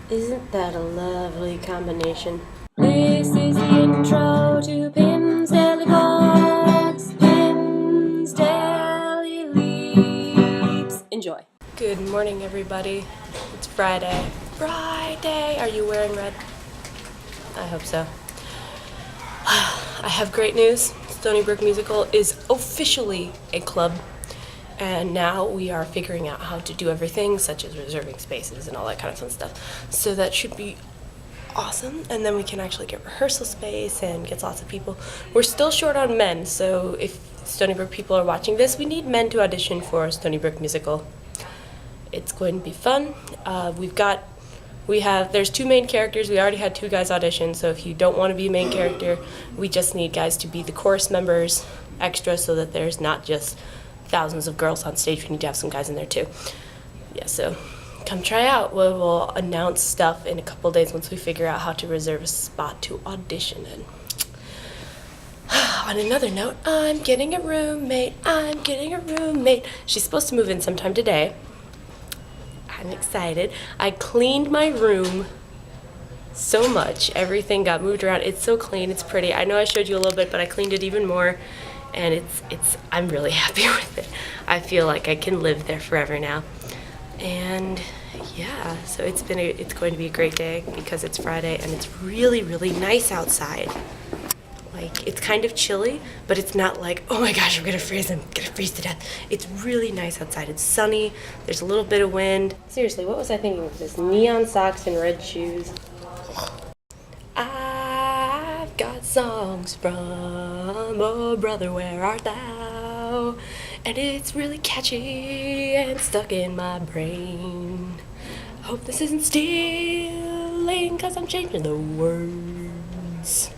Isn't that a lovely combination? This is the intro to Pim's Daily Vlogs. Pim's Daily Leaps. Enjoy. Good morning, everybody. It's Friday. Friday! Are you wearing red? I hope so. I have great news. Stony Brook Musical is officially a club. And now we are figuring out how to do everything, such as reserving spaces and all that kind of fun stuff. So that should be awesome. And then we can actually get rehearsal space and get lots of people. We're still short on men, so if Stony Brook people are watching this, we need men to audition for Stony Brook Musical. It's going to be fun. There's two main characters. We already had two guys audition, so if you don't want to be a main character, we just need guys to be the chorus members extra so that there's not just thousands of girls on stage. We need to have some guys in there too. Yeah, so come try out. We'll announce stuff in a couple days once we figure out how to reserve a spot to audition in. On another note, I'm getting a roommate. She's supposed to move in sometime today. I'm excited. I cleaned my room so much. Everything got moved around. It's so clean. It's pretty. I know I showed you a little bit, but I cleaned it even more. And I'm really happy with it. I feel like I can live there forever now. And yeah, so it's going to be a great day because it's Friday and it's really, really nice outside. Like, it's kind of chilly, but it's not like, oh my gosh, I'm gonna freeze to death. It's really nice outside. It's sunny, there's a little bit of wind. Seriously, what was I thinking of this? Neon socks and red shoes. I've got songs from Oh Brother, Where Art Thou? And it's really catchy and stuck in my brain. Hope this isn't stealing, cause I'm changing the words.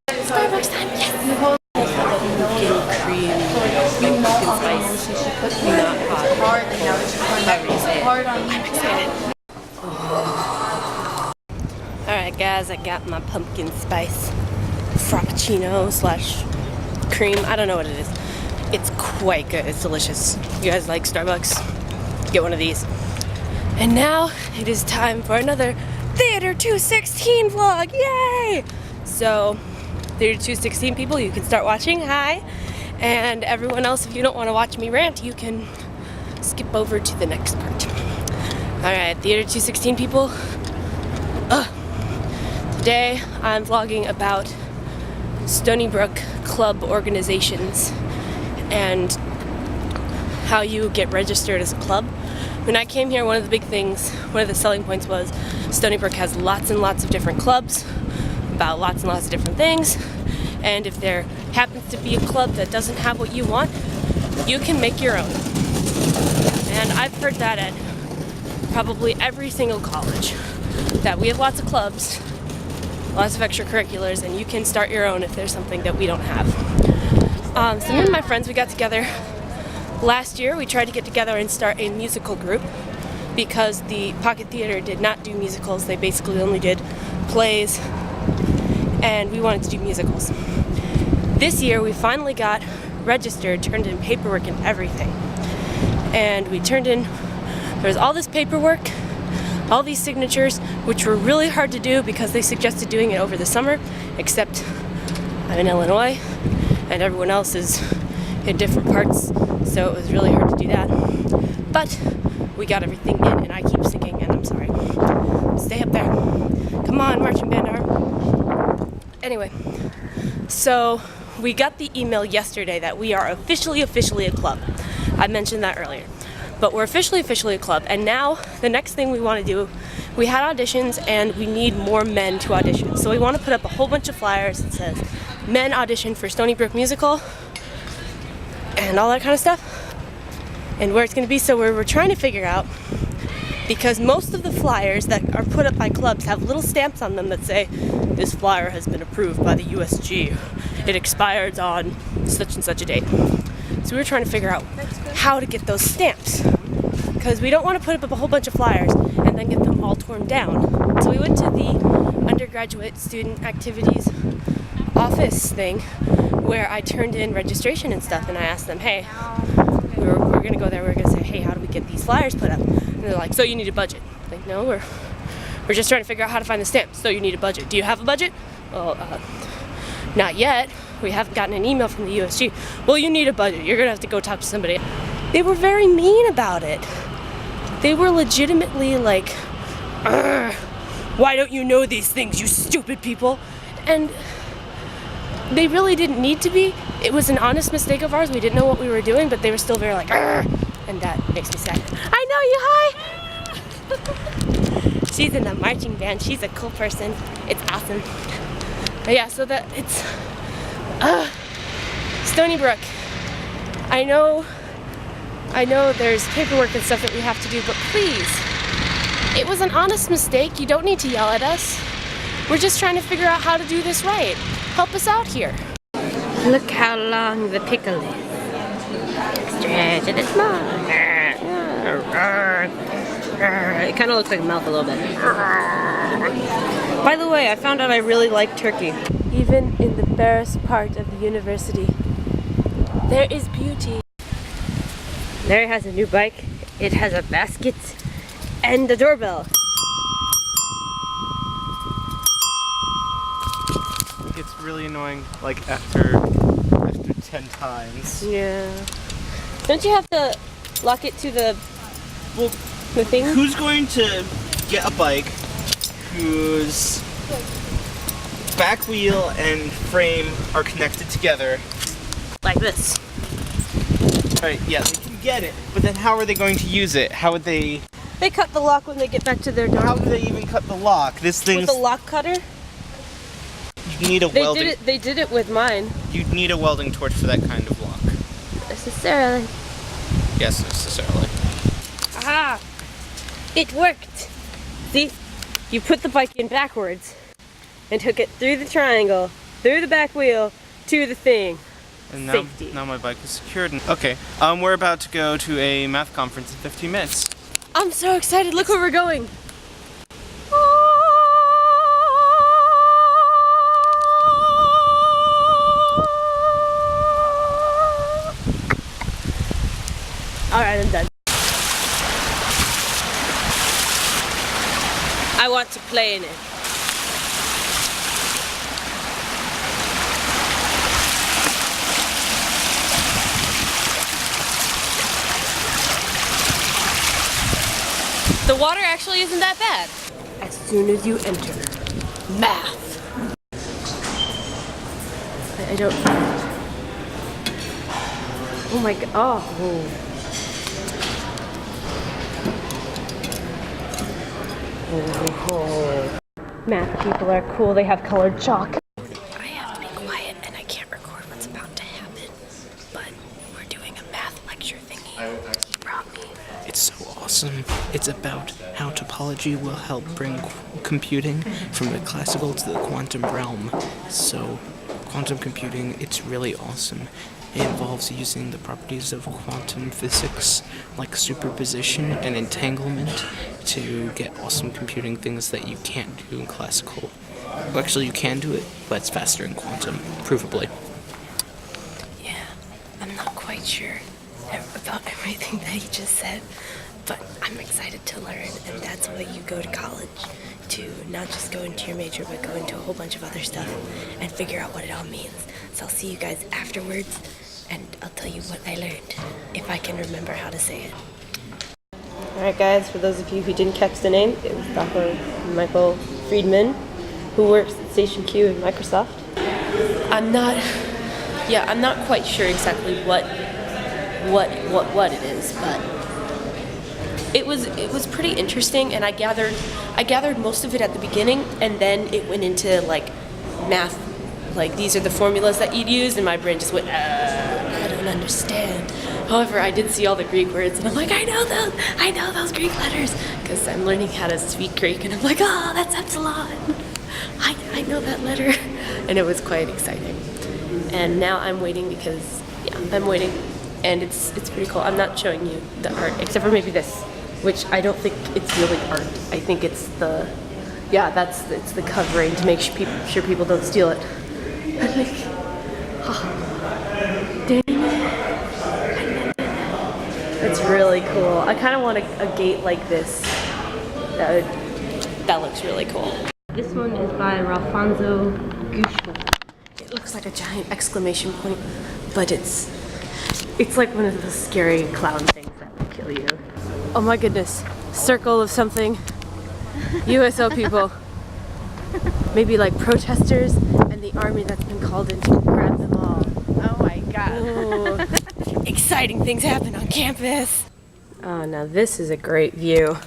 Starbucks time, yes! Pumpkin cream, pumpkin spice, not hot. I'm excited. Alright guys, I got my pumpkin spice frappuccino / cream. I don't know what it is. It's quite good. It's delicious. You guys like Starbucks? Get one of these. And now it is time for another Theater 216 vlog. Yay! So, Theater 216 people, you can start watching. Hi. And everyone else, if you don't want to watch me rant, you can skip over to the next part. Alright, Theater 216 people. Today I'm vlogging about Stony Brook club organizations and how you get registered as a club. When I came here, one of the selling points was Stony Brook has lots and lots of different clubs about lots and lots of different things, and if there happens to be a club that doesn't have what you want, you can make your own. And I've heard that at probably every single college, that we have lots of clubs, lots of extracurriculars, and you can start your own if there's something that we don't have. So me and my friends, we got together last year. We tried to get together and start a musical group because the Pocket Theater did not do musicals. They basically only did plays, and we wanted to do musicals. This year we finally got registered, turned in paperwork and everything. And we turned in, there was all this paperwork, all these signatures, which were really hard to do because they suggested doing it over the summer, except I'm in Illinois and everyone else is in different parts, so it was really hard to do that. But we got everything in, and I keep singing, and I'm sorry. Stay up there. Come on, marching band arm. Anyway, so we got the email yesterday that we are officially a club. I mentioned that earlier. But we're officially a club, and now the next thing we want to do, we had auditions and we need more men to audition. So we want to put up a whole bunch of flyers that says men audition for Stony Brook Musical and all that kind of stuff, and where it's going to be. So we're trying to figure out, because most of the flyers that are put up by clubs have little stamps on them that say this flyer has been approved by the USG. It expires on such and such a date. So we were trying to figure out how to get those stamps, because we don't want to put up a whole bunch of flyers and then get them all torn down. So we went to the undergraduate student activities office thing where I turned in registration and stuff, and I asked them, hey, we're going to go there, we're going to say, hey, how do we get these flyers put up? And they're like, so you need a budget. I'm like, no, we're We're just trying to figure out how to find the stamps. So you need a budget. Do you have a budget? Well, not yet. We haven't gotten an email from the USG. Well, you need a budget. You're gonna have to go talk to somebody. They were very mean about it. They were legitimately like, why don't you know these things, you stupid people? And they really didn't need to be. It was an honest mistake of ours. We didn't know what we were doing, but they were still very like, and that makes me sad. I know you, hi! She's in the marching band. She's a cool person. It's awesome. But yeah, so that it's Stony Brook. I know there's paperwork and stuff that we have to do, but please, it was an honest mistake. You don't need to yell at us. We're just trying to figure out how to do this right. Help us out here. Look how long the pickle is. Stretch it small. It kind of looks like a mouth a little bit. By the way, I found out I really like turkey. Even in the barest part of the university, there is beauty. Larry has a new bike. It has a basket and a doorbell. It's really annoying, like after 10 times. Yeah. Don't you have to lock it to the thing? Who's going to get a bike whose back wheel and frame are connected together? Like this. Right, yeah, they can get it, but then how are they going to use it? How would they... They cut the lock when they get back to their door. How do they even cut the lock? This thing's... With a lock cutter? You need a welding... They did it with mine. You'd need a welding torch for that kind of lock. Necessarily. Yes, necessarily. Aha! It worked! See? You put the bike in backwards and took it through the triangle, through the back wheel, to the thing. And Safety. now my bike is secured. Okay, we're about to go to a math conference in 15 minutes. I'm so excited. Look where we're going. Alright, I'm done. I want to play in it. The water actually isn't that bad. As soon as you enter, math. I don't. Oh my god. Oh. Oh. Math people are cool. They have colored chalk. I have to be quiet and I can't record what's about to happen. But we're doing a math lecture thingy. He brought me. It's so awesome. It's about how topology will help bring computing from the classical to the quantum realm. So, quantum computing, it's really awesome. It involves using the properties of quantum physics, like superposition and entanglement, to get awesome computing things that you can't do in classical. Well, actually, you can do it, but it's faster in quantum, provably. Yeah, I'm not quite sure about everything that he just said, but I'm excited to learn, and that's why you go to college, to not just go into your major, but go into a whole bunch of other stuff and figure out what it all means. So I'll see you guys afterwards, and I'll tell you what I learned, if I can remember how to say it. Alright guys, for those of you who didn't catch the name, it was Dr. Michael Freedman, who works at Station Q in Microsoft. I'm not quite sure exactly what it is, but it was pretty interesting, and I gathered most of it at the beginning, and then it went into like math, like these are the formulas that you'd use, and my brain just went, I don't understand. However, I did see all the Greek words, and I'm like, I know those Greek letters, because I'm learning how to speak Greek, and I'm like, oh, that's epsilon. I know that letter, and it was quite exciting. And now I'm waiting because, yeah, I'm waiting, and it's pretty cool. I'm not showing you the art, except for maybe this, which I don't think it's really art. I think it's the, yeah, it's the covering to make sure people don't steal it. I'm like, oh, dang it. It's really cool. I kind of want a gate like this that would That looks really cool. This one is by Ralfonso Guzman. It looks like a giant exclamation point, but it's like one of those scary clown things that will kill you. Oh my goodness. Circle of something. USO people. Maybe like protesters and the army that's been called in to grab them all. Oh my god. Ooh. Exciting things happen on campus. Oh, now this is a great view.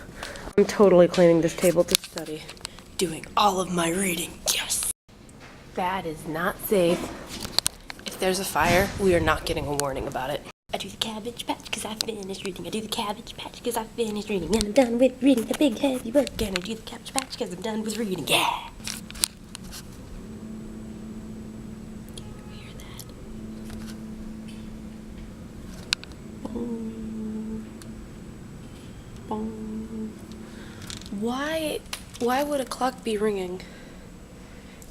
I'm totally claiming this table to study. Doing all of my reading. Yes! That is not safe. If there's a fire, we are not getting a warning about it. I do the cabbage patch because I finished reading. I do the cabbage patch because I finished reading. And I'm done with reading a big heavy book. And I do the cabbage patch because I'm done with reading. Yeah! You hear that? Boom. Boom. Why would a clock be ringing?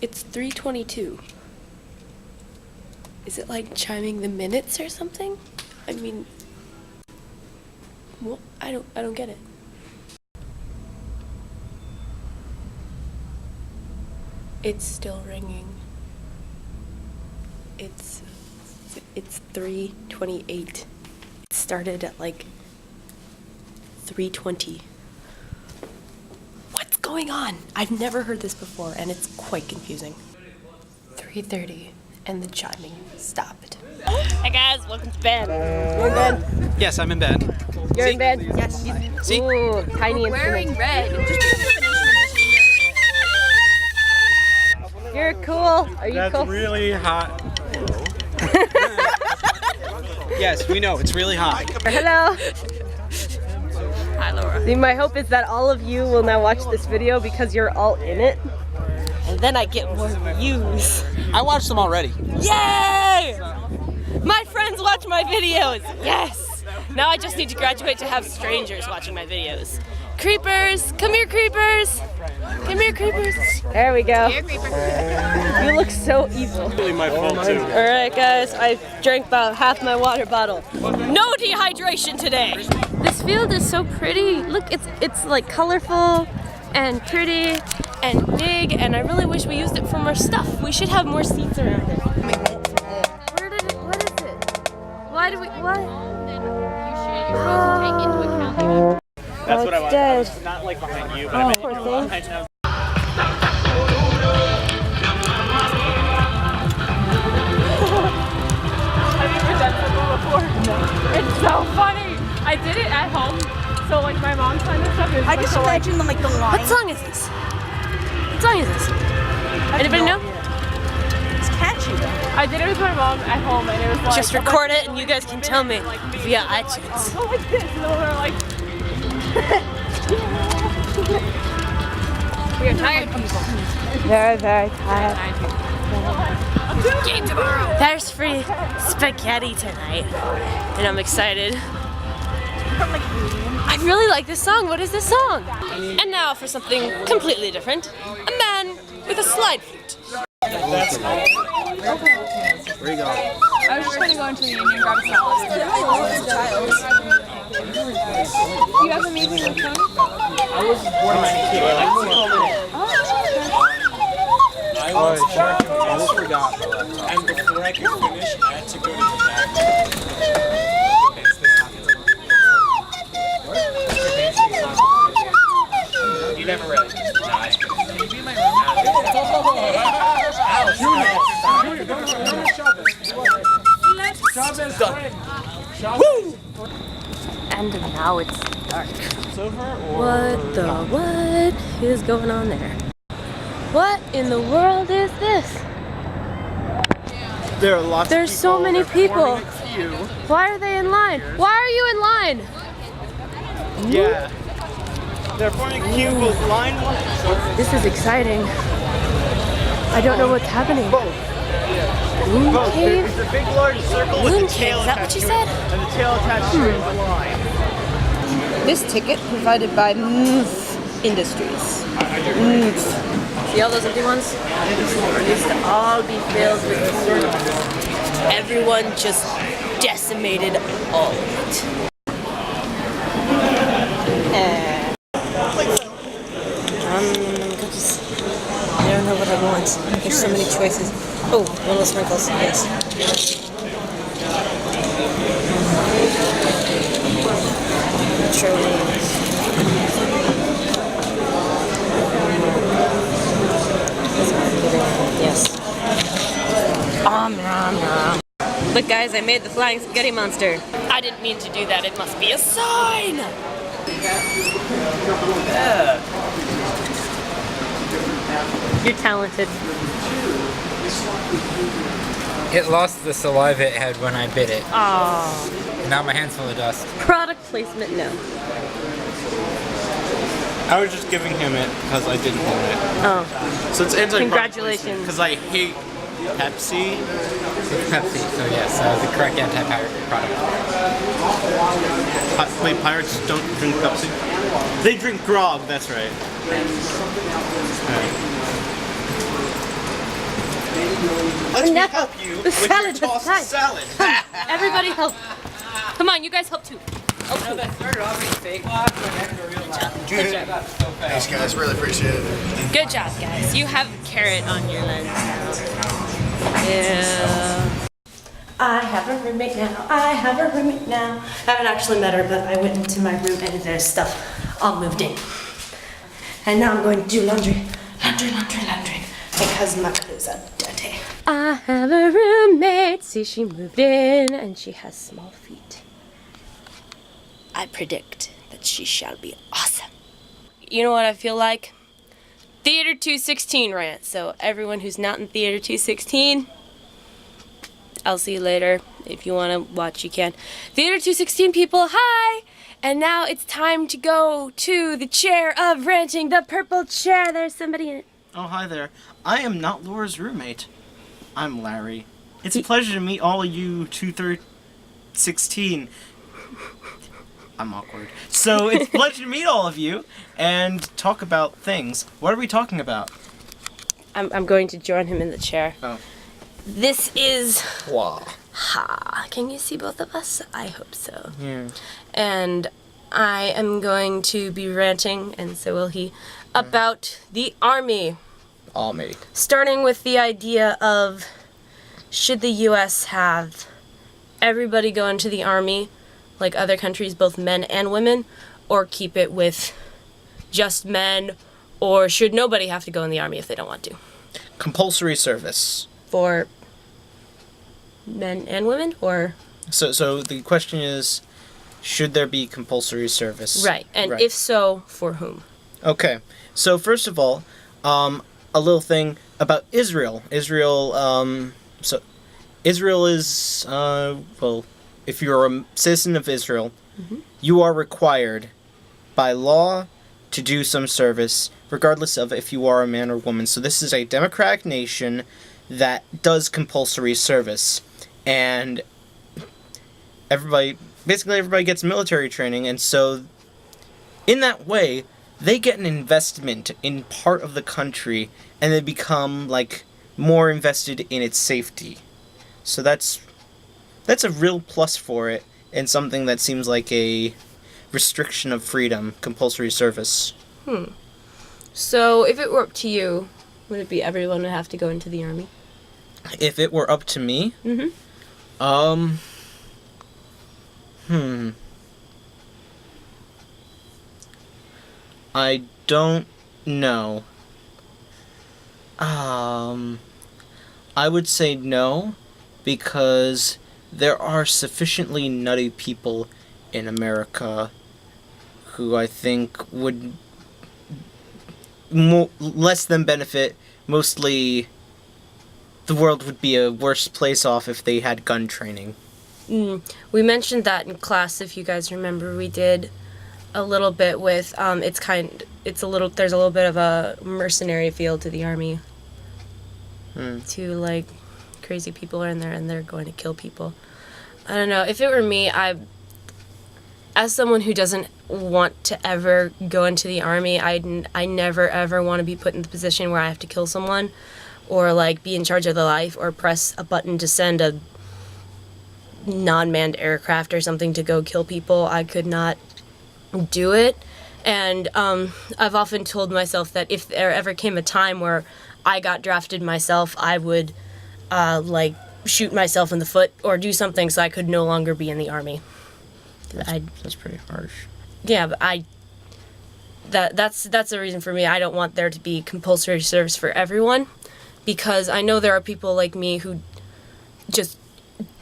It's 3:22. Is it like chiming the minutes or something? I mean, well, I don't get it. It's still ringing. It's 3:28. It started at like 3:20. What's going on? I've never heard this before, and it's quite confusing. 3:30, and the chiming stopped. Hey guys, welcome to bed. You're in bed? Yes, I'm in bed. You're in bed? Yes. See? Ooh, tiny Wearing instrument. red. You're cool. Are you That's cool? really hot. Yes, we know, it's really hot. Hello. Hi, Laura. See, my hope is that all of you will now watch this video because you're all in it. And then I get more views. I watched them already. Yay! My friends watch my videos. Yes! Now I just need to graduate to have strangers watching my videos. Creepers! Come here, creepers! Come here, creepers! There we go. Here, creeper. You look so evil. Really my fault too. Alright guys, I drank about half my water bottle. No dehydration today! This field is so pretty. Look, it's like colorful and pretty and big, and I really wish we used it for more stuff. We should have more seats around it. Where did it, what is it? Why do we, what? That's what I want. Dead. Not like behind you, but Oh, I meant poor you know, thing. behind you. Have you ever done football before? No. It's so funny. I did it at home. So like my mom's kind of stuff is I just imagine them like the line. What song is this? What song is this? Anybody know? It's catchy though. I did it with my mom at home, and it was like Just record it and you guys can tell me via iTunes. go like this, and then we're like. We are tired people. Very, very tired. Game tomorrow. There's free spaghetti tonight, and I'm excited. I really like this song. What is this song? And now for something completely different. A man with a slide flute. Where you going? I was just gonna go into the union and grab a salad. You have a meeting with Tony? I almost forgot. And before I could finish, I had to go to the back. You never really. No, it's good. Can you be in my room? And now it's dark. It's over, or What is going on there? What in the world is this? there are lots There's of so many people. You. Why are they in line? Why are you in line? Yeah. They're forming a queue with line one. This is exciting. I don't know what's happening. Moon Both. cave? It's a big large circle with Moon the tail cave, is that what attached you to said? it, and the tail attached to it is the line. This ticket provided by Industries. See all those empty ones? They used to all be filled with food. Everyone just decimated all of it. at once. There's so many choices. Oh, one of the sprinkles. Yes. Yes. Look, guys, I made the flying spaghetti monster. I didn't mean to do that. It must be a sign. You're talented. It lost the saliva it had when I bit it. Aww. And now my hand's full of dust. Product placement, no. I was just giving him it because I didn't want it. Oh. So it's anti-product Congratulations. because I hate Pepsi. Pepsi, so yes, the correct anti-pirate product. Wait, pirates don't drink Pepsi? They drink grog, that's right. Let me help you with salad, your tossed the salad. Everybody help. Come on, you guys help too. That started off as fake. Good job. Thanks, guys. Really appreciate it. Good job, guys. You have a carrot on your lens now. Yeah. I have a roommate now. I have a roommate now. I haven't actually met her, but I went into my room and there's stuff all moved in. And now I'm going to do laundry. Laundry. Because my clothes are dirty. I have a roommate. See, she moved in and she has small feet. I predict that she shall be awesome. You know what I feel like? Theater 216 rant. So everyone who's not in Theater 216, I'll see you later. If you want to watch, you can. Theater 216 people, hi! And now it's time to go to the chair of ranting, the purple chair. There's somebody in it. Oh, hi there. I am not Laura's roommate. I'm Larry. It's a pleasure to meet all of you 216. I'm awkward. So it's a pleasure to meet all of you and talk about things. What are we talking about? I'm going to join him in the chair. Oh. This is... Wow. Ha. Can you see both of us? I hope so. Yeah. And I am going to be ranting, and so will he, about the army. Army. Starting with the idea of, should the U.S. have everybody go into the army, like other countries, both men and women, or keep it with just men, or should nobody have to go in the army if they don't want to? Compulsory service. For men and women, or? So the question is, should there be compulsory service? Right, and if so, for whom? Okay, so first of all, a little thing about Israel. Israel is, well, if you're a citizen of Israel, you are required by law to do some service, regardless of if you are a man or woman. So this is a democratic nation that does compulsory service. And basically everybody gets military training, and so in that way, they get an investment in part of the country, and they become, like, more invested in its safety. So that's a real plus for it, and something that seems like a restriction of freedom, compulsory service. So, if it were up to you, would it be everyone would have to go into the army? If it were up to me? I don't know. I would say no, because there are sufficiently nutty people in America who I think would less than benefit. Mostly, the world would be a worse place off if they had gun training. We mentioned that in class, if you guys remember. We did a little bit with, there's a little bit of a mercenary feel to the army. To, like, crazy people are in there and they're going to kill people. I don't know, if it were me, as someone who doesn't want to ever go into the army, I never ever want to be put in the position where I have to kill someone, or, like, be in charge of their life, or press a button to send a non-manned aircraft or something to go kill people. I could not do it. And I've often told myself that if there ever came a time where I got drafted myself, I would like shoot myself in the foot or do something so I could no longer be in the army. That's pretty harsh. Yeah, but that's the reason for me. I don't want there to be compulsory service for everyone, because I know there are people like me who just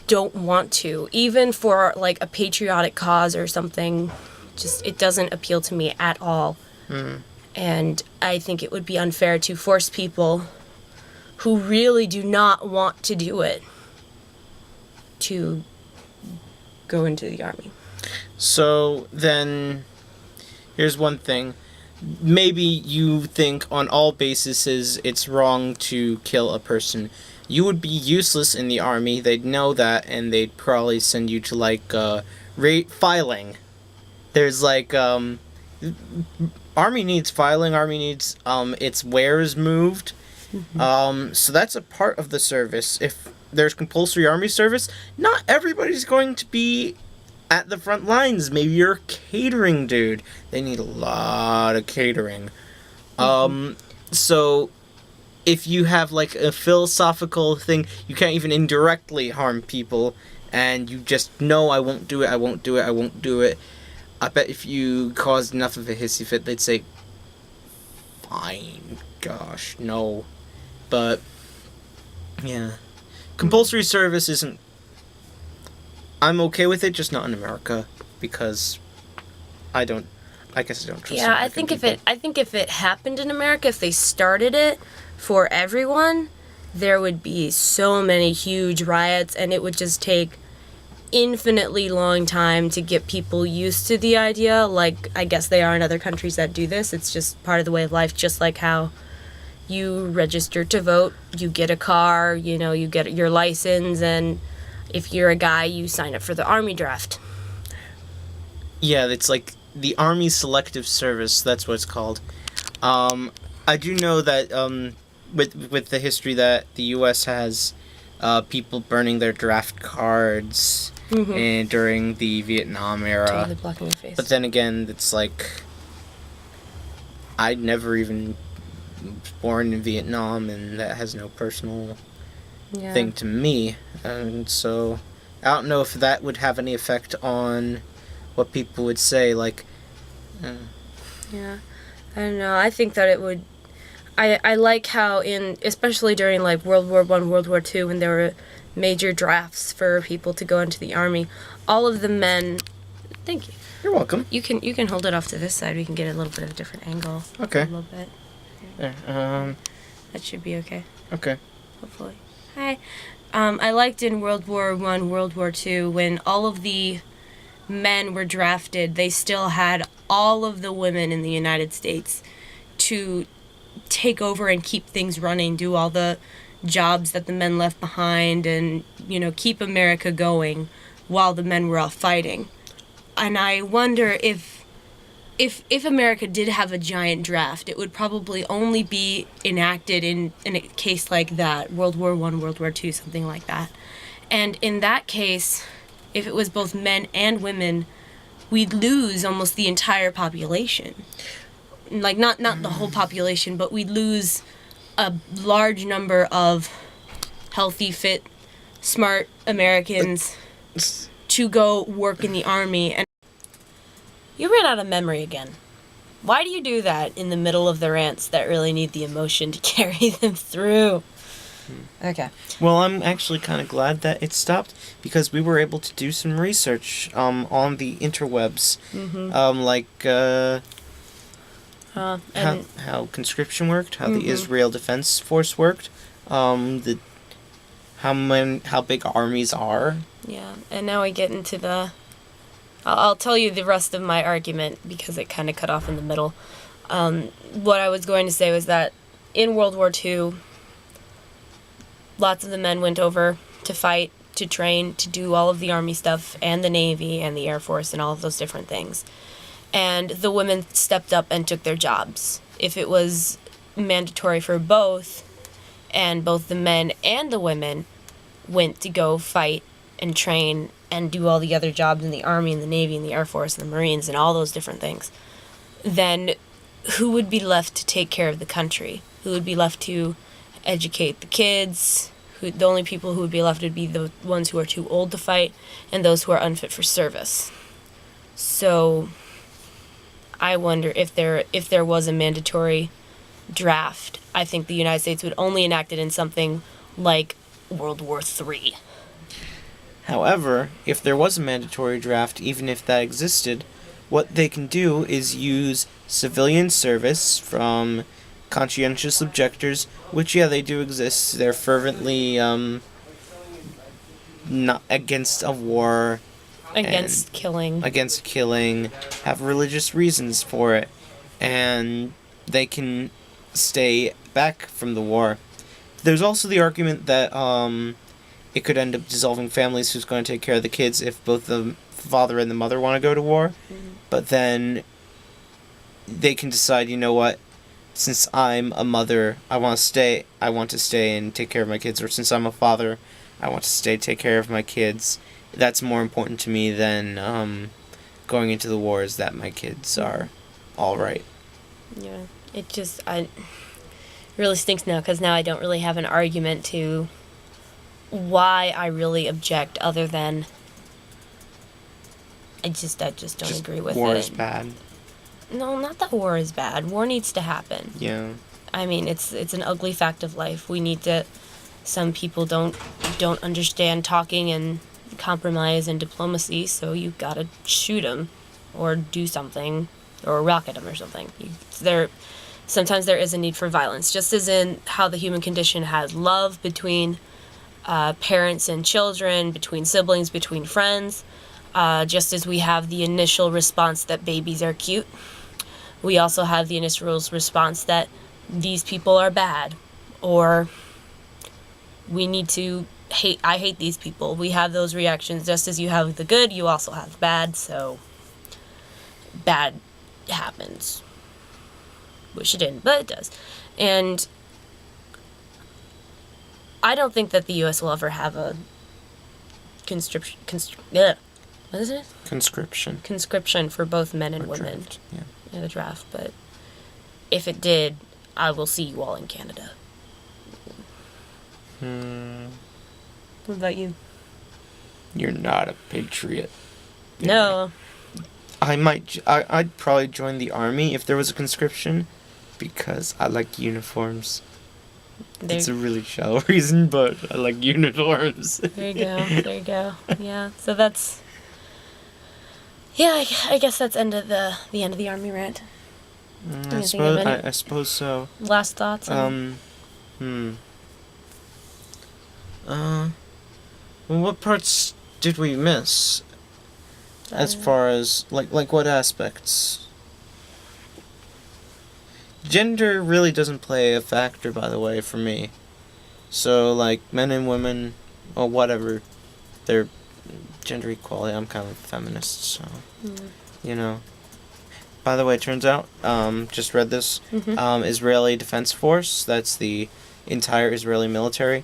don't want to, even for like a patriotic cause or something. Just it doesn't appeal to me at all. And I think it would be unfair to force people who really do not want to do it to go into the army. So then, here's one thing. Maybe you think on all bases it's wrong to kill a person. You would be useless in the army. They'd know that, and they'd probably send you to like filing. There's like army needs filing. Army needs its wares moved. So that's a part of the service. If there's compulsory army service, not everybody's going to be at the front lines. Maybe you're a catering dude. They need a lot of catering. So if you have like a philosophical thing, you can't even indirectly harm people, and you just know, I won't do it, I won't do it, I won't do it. I bet if you caused enough of a hissy fit, they'd say, fine, gosh, no. But yeah, compulsory service isn't. I'm okay with it, just not in America, because I guess I don't trust. Yeah, I think if it happened in America, if they started it for everyone, there would be so many huge riots, and it would just take infinitely long time to get people used to the idea. Like, I guess they are in other countries that do this. It's just part of the way of life, just like how you register to vote, you get a car, you get your license, and if you're a guy, you sign up for the army draft. Yeah, it's like the Army Selective Service, that's what it's called. I do know that with the history that the U.S. has, people burning their draft cards and during the Vietnam era. Totally blocking your face. But then again, it's like, I'd never even was born in Vietnam, and that has no personal thing to me. And so I don't know if that would have any effect on what people would say, like... Yeah, I don't know. I think that it would... I like how especially during like World War I, World War II, when there were major drafts for people to go into the army, all of the men... Thank you. You're welcome. You can hold it off to this side. We can get a little bit of a different angle. Okay. A little bit. There, That should be okay. Okay. Hopefully. Hi. I liked in World War I, World War II, when all of the men were drafted, they still had all of the women in the United States to take over and keep things running, do all the jobs that the men left behind, and, keep America going while the men were off fighting. And I wonder if America did have a giant draft, it would probably only be enacted in a case like that, World War I, World War II, something like that. And in that case, if it was both men and women, we'd lose almost the entire population. Like, not the whole population, but we'd lose a large number of healthy, fit, smart Americans to go work in the army. And you ran out of memory again. Why do you do that in the middle of the rants that really need the emotion to carry them through? Okay. Well, I'm actually kind of glad that it stopped, because we were able to do some research on the interwebs, how conscription worked, how the Israel Defense Force worked, how big armies are. Yeah, and now we get into the... I'll tell you the rest of my argument, because it kind of cut off in the middle. What I was going to say was that in World War II, lots of the men went over to fight, to train, to do all of the army stuff, and the Navy, and the Air Force, and all of those different things. And the women stepped up and took their jobs. If it was mandatory for both, and both the men and the women went to go fight and train and do all the other jobs in the Army and the Navy and the Air Force and the Marines and all those different things, then who would be left to take care of the country? Who would be left to educate the kids. The only people who would be left would be the ones who are too old to fight and those who are unfit for service. So I wonder if there was a mandatory draft, I think the United States would only enact it in something like World War III. However, if there was a mandatory draft, even if that existed, what they can do is use civilian service from conscientious objectors, which, yeah, they do exist. They're fervently not against a war. Against killing. Against killing, have religious reasons for it, and they can stay back from the war. There's also the argument that it could end up dissolving families who's going to take care of the kids if both the father and the mother want to go to war. Mm-hmm. But then they can decide, you know what, since I'm a mother, I want to stay and take care of my kids, or since I'm a father, I want to stay take care of my kids. That's more important to me than going into the wars that my kids are all right. Yeah, it really stinks now, because now I don't really have an argument to why I really object, other than I just don't agree with it. War is bad. No, not that war is bad. War needs to happen. Yeah. I mean, it's an ugly fact of life. We need to. Some people don't understand talking and compromise and diplomacy, so you gotta shoot them, or do something, or rocket them or something. Sometimes there is a need for violence, just as in how the human condition has love between parents and children, between siblings, between friends. Just as we have the initial response that babies are cute, we also have the initial response that these people are bad, or we need to I hate these people. We have those reactions. Just as you have the good, you also have bad, so bad happens. Wish it didn't, but it does. And I don't think that the U.S. will ever have a conscription for both men and women. Draft, yeah. In the draft, but if it did, I will see you all in Canada. What about you? You're not a patriot. No. I'd probably join the army if there was a conscription, because I like uniforms. It's a really shallow reason, but I like uniforms. There you go. Yeah, so that's... Yeah, I guess that's the end of the army rant. I suppose so. Last thoughts? Well, what parts did we miss? As far as, like what aspects? Gender really doesn't play a factor, by the way, for me. So, like, men and women, or whatever, they're gender equality. I'm kind of a feminist, so, you know. By the way, it turns out, just read this, Israeli Defense Force, that's the entire Israeli military.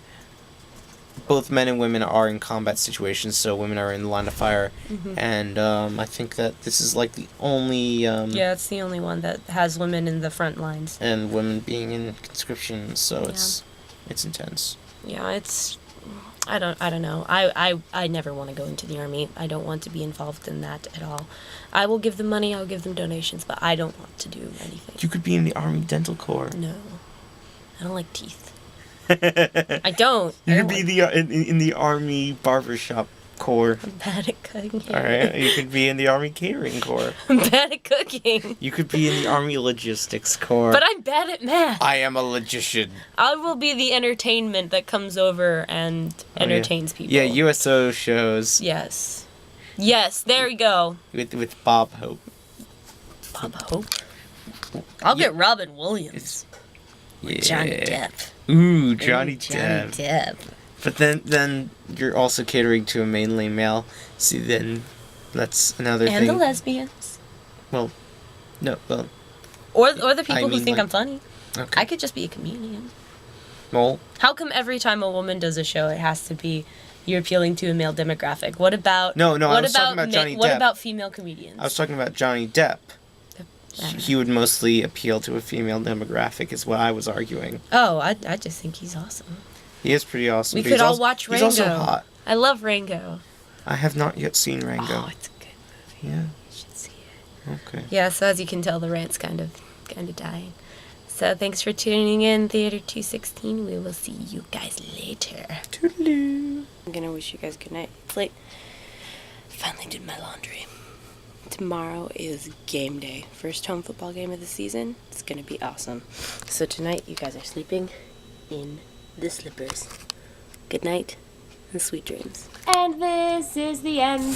Both men and women are in combat situations, so women are in the line of fire. And I think that this is like the only... yeah, it's the only one that has women in the front lines. And women being in conscription, so it's intense. Yeah, it's... I don't know. I never want to go into the army. I don't want to be involved in that at all. I will give them money, I'll give them donations, but I don't want to do anything. You could be in the Army Dental Corps. No. I don't like teeth. I don't. You could be in the Army Barbershop Corps. I'm bad at cooking. Alright, you could be in the Army Catering Corps. I'm bad at cooking. You could be in the Army Logistics Corps. But I'm bad at math. I am a logician. I will be the entertainment that comes over and entertains people. Yeah, USO shows. Yes. Yes, there we go. With Bob Hope. Bob Hope? I'll get Robin Williams. Yeah. Johnny Depp. Ooh, Johnny Depp. Johnny Depp. But then you're also catering to a mainly male. See, then that's another thing. And the lesbians. Well, no, well. Or the people who think I'm funny. Okay. I could just be a comedian. Well. How come every time a woman does a show, it has to be you're appealing to a male demographic? What about... No, I was talking about Johnny Depp. What about female comedians? I was talking about Johnny Depp. he would mostly appeal to a female demographic, is what I was arguing. Oh, I just think he's awesome. He is pretty awesome. We but could he's all also, watch He's Rango. also hot. I love Rango. I have not yet seen Rango. Oh, it's a good movie. Yeah. You should see it. Okay. Yeah, so as you can tell, the rant's kind of dying. So thanks for tuning in, Theater 216. We will see you guys later. Toodaloo. I'm gonna wish you guys good night. It's late. Finally did my laundry. Tomorrow is game day. First home football game of the season. It's gonna be awesome. So tonight, you guys are sleeping in the slippers. Good night and sweet dreams. And this is the end.